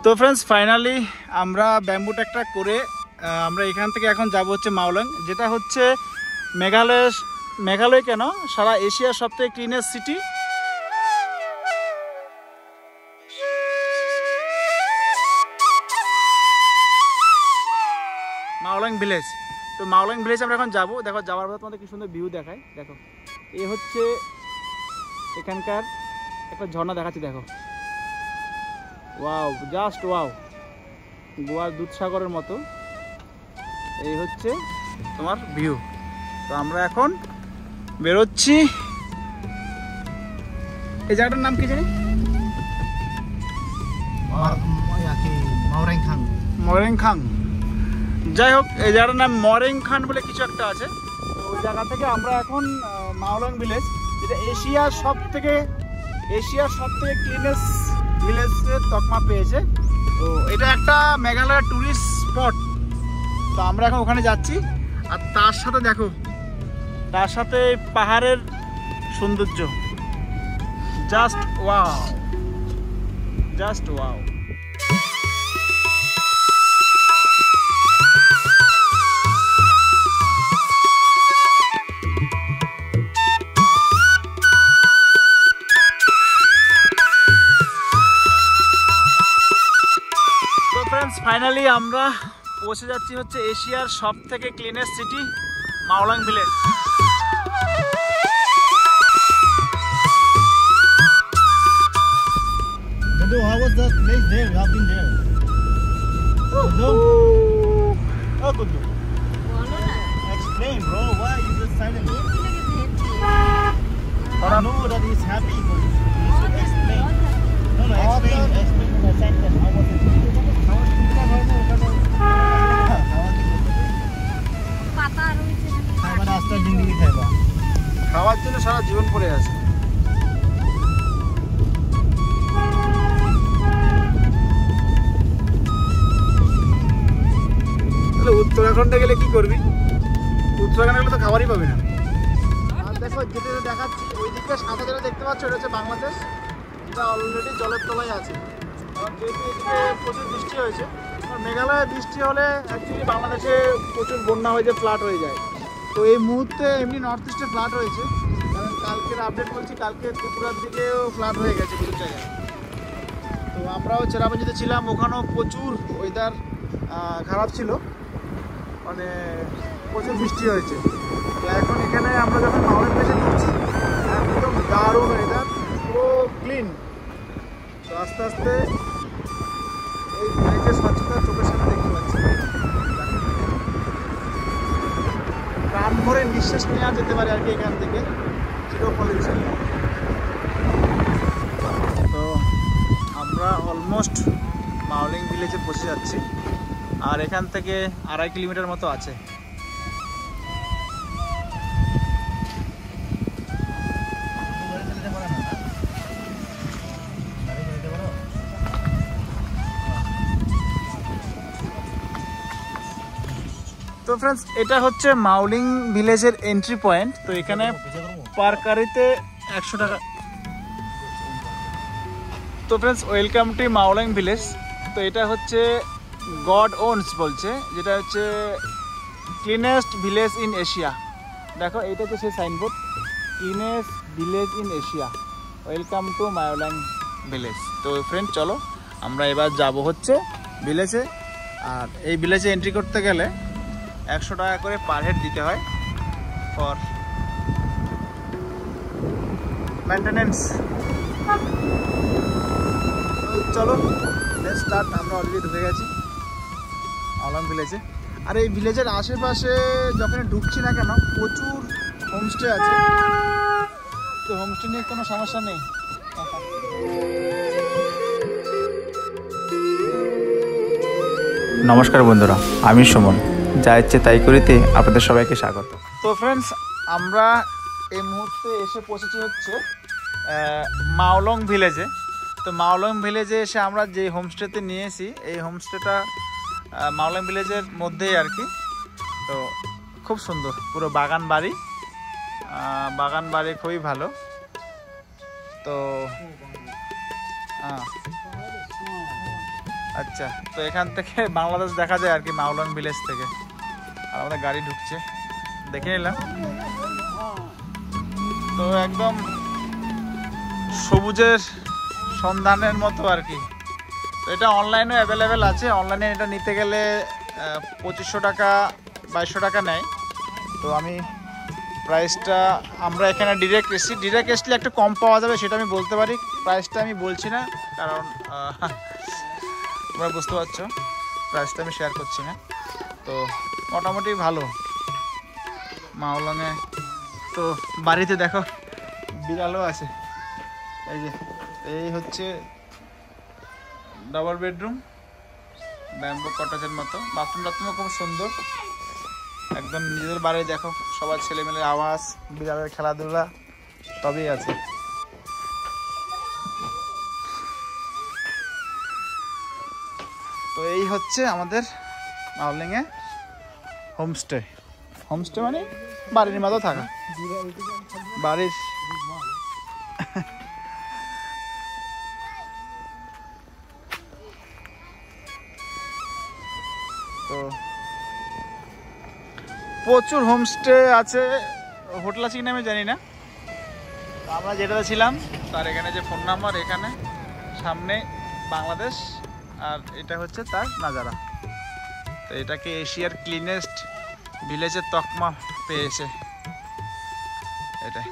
তো friends finally আমরা bamboo ট্র্যাকটা করে আমরা এখান থেকে এখন যাব হচ্ছে মাওলাং, যেটা হচ্ছে মেঘালয় কেন সারা এশিয়ার সবথেকে ক্লিনেস্ট সিটি। মাওলাং ভিলেজ। তো মাওলাং ভিলেজ আমরা এখন যাবো। দেখো যাওয়ার পর তোমাদের কি সুন্দর ভিউ দেখায়। দেখো এই হচ্ছে এখানকার একটা ঝর্ণা দেখাচ্ছি, দেখো ওয়াও, জাস্ট ওয়াও, গোয়ার দুধসাগরের মতো। এই হচ্ছে তোমার ভিউ। তো আমরা এখন বেরোচ্ছি। এই জায়গাটার নাম কি জানি? মরেংখাং। যাই হোক, এই জায়গাটার নাম মরেংখান বলে কিছু একটা আছে। তো ওই জায়গা থেকে আমরা এখন মাওলাং ভিলেজ, যেটা এশিয়ার সব থেকে ক্লিনেস্ট ভিলেজের তকমা পেয়েছে। তো এটা একটা মেঘালয়ের ট্যুরিস্ট স্পট। তো আমরা এখন ওখানে যাচ্ছি। আর তার সাথে দেখো, তার সাথে পাহাড়ের সৌন্দর্য, just wow, just wow. Finally আমরা পৌঁছে যাচ্ছি হচ্ছে এশিয়ার সব থেকে cleanest city Mawlynnong village. How was the place there? We have been there. Oh, good. Explain, bro. Why you just silent? I know that he's happy, but you should explain. No, explain the sentence. How was it? খাওয়ার জন্য সারা জীবন পড়ে আছে। তাহলে উত্তরাখণ্ডে গেলে কি করবি? উত্তরাখণ্ডে গেলে তো খাবারই পাবি না। আর দেখো যেটা দেখাচ্ছি ওই দিকটা সাদা যেটা দেখতে পাচ্ছ, এটা হচ্ছে বাংলাদেশ। এটা অলরেডি জলের তলায় আছে। কারণ যেহেতু এদিকে প্রচুর বৃষ্টি হয়েছে, মেঘালয়ে বৃষ্টি হলে অ্যাকচুয়ালি বাংলাদেশে প্রচুর বন্যা হয়ে যায়, ফ্লাড হয়ে যায়। তো এই মুহূর্তে এমনি নর্থ ইস্টে ফ্লাড হয়েছে, কারণ কালকের আপডেট বলছি, কালকে ত্রিপুরার দিকেও ফ্লাড হয়ে গেছে কিছু জায়গায়। তো আমরাও চেরাপুঞ্জিতে ছিলাম, ওখানেও প্রচুর ওয়েদার খারাপ ছিল, মানে প্রচুর বৃষ্টি হয়েছে। তো এখন এখানে আমরা যখন মাওলাং ভিলেজে ঢুকছি, একদম দারুণ ওয়েদার, পুরো ক্লিন। তো আস্তে আস্তে এই ভিলেজের স্বচ্ছতা চোখের সামনে দেখতে পাচ্ছি। প্রাণ ভরে নিঃশ্বাস নেওয়া যেতে পারে আর কি এখান থেকে, জিরো পলিউশন। তো আমরা অলমোস্ট মাওলাং ভিলেজে পৌঁছে যাচ্ছি, আর এখান থেকে 2.5 কিলোমিটার মতো আছে। তো ফ্রেন্ডস, এটা হচ্ছে মাওলাং ভিলেজের এন্ট্রি পয়েন্ট। তো এখানে পার গাড়িতে 100 টাকা। তো friends, welcome to Mawlynnong village. তো এটা হচ্ছে গড ওনস বলছে, যেটা হচ্ছে ক্লিনেস্ট ভিলেজ ইন এশিয়া। দেখো এইটা হচ্ছে সেই signboard, cleanest village in Asia, welcome to Mawlynnong village. তো ফ্রেন্ড চলো আমরা এবার যাব হচ্ছে ভিলেজে। আর এই ভিলেজে এন্ট্রি করতে গেলে 100 টাকা করে পার হেড দিতে হয় ফর মেনটেনেন্স। চলো লেটস স্টার্ট। আমরা অলরেডি ঢুকে গেছি মাওলাং ভিলেজে। আর এই ভিলেজের আশেপাশে যখন ঢুকছি না কেন, প্রচুর হোমস্টে আছে। তো হোমস্টে নিয়ে কোনো সমস্যা নেই। নমস্কার বন্ধুরা, আমি সুমন, যা ইচ্ছে তাই করিতে আপনাদের সবাইকে স্বাগত। তো ফ্রেন্ডস, আমরা এই মুহূর্তে এসে পৌঁছেছি হচ্ছে মাওলাং ভিলেজে। তো মাওলাং ভিলেজে এসে আমরা যে হোমস্টেতে নিয়েছি, এই হোমস্টেটা মাওলাং ভিলেজের মধ্যেই আর কি। তো খুব সুন্দর, পুরো বাগান বাড়ি খুবই ভালো। তো আচ্ছা, তো এখান থেকে বাংলাদেশ দেখা যায় আর কি, মাওলং ভিলেজ থেকে। আর আমাদের গাড়ি ঢুকছে, দেখে নিলাম। তো একদম সবুজের সন্ধানের মতো আর কি। তো এটা অনলাইনেও অ্যাভেলেবেল আছে। অনলাইনে এটা নিতে গেলে 2500 টাকা 2200 টাকা নেয়। তো আমি প্রাইসটা, আমরা এখানে ডিরেক্ট এসলে একটু কম পাওয়া যাবে সেটা আমি বলতে পারি। প্রাইসটা আমি বলছি না, কারণ তোমরা বুঝতে পারছো, প্রাইসটা আমি শেয়ার করছি না। তো মোটামুটি ভালো মাওলংয়ে। তো বাড়িতে দেখো বিড়ালও আছে। এই হচ্ছে ডাবল বেডরুম, ব্যাম্বো কটেজের মতো। বাথরুমও খুব সুন্দর, একদম নিজেদের বাড়ি। দেখো সবার ছেলেমেয়ের আওয়াজ, বিড়ালের খেলাধুলা তবেই আছে। তো এই হচ্ছে আমাদের মাওলংয়ে হোমস্টে। হোমস্টে মানে বাড়ির মতো থাকা, বাড়ির। তো প্রচুর হোমস্টে আছে, হোটেল আছে কিনা আমি জানি না। তো আমরা যেটাতে ছিলাম তার এখানে যে ফোন নাম্বার, এখানে সামনে বাংলাদেশ, আর এটা হচ্ছে তার নাজারা। তো এটাকে এশিয়ার ক্লিনেস্ট ভিলেজের তকমা পেয়েছে এটাই।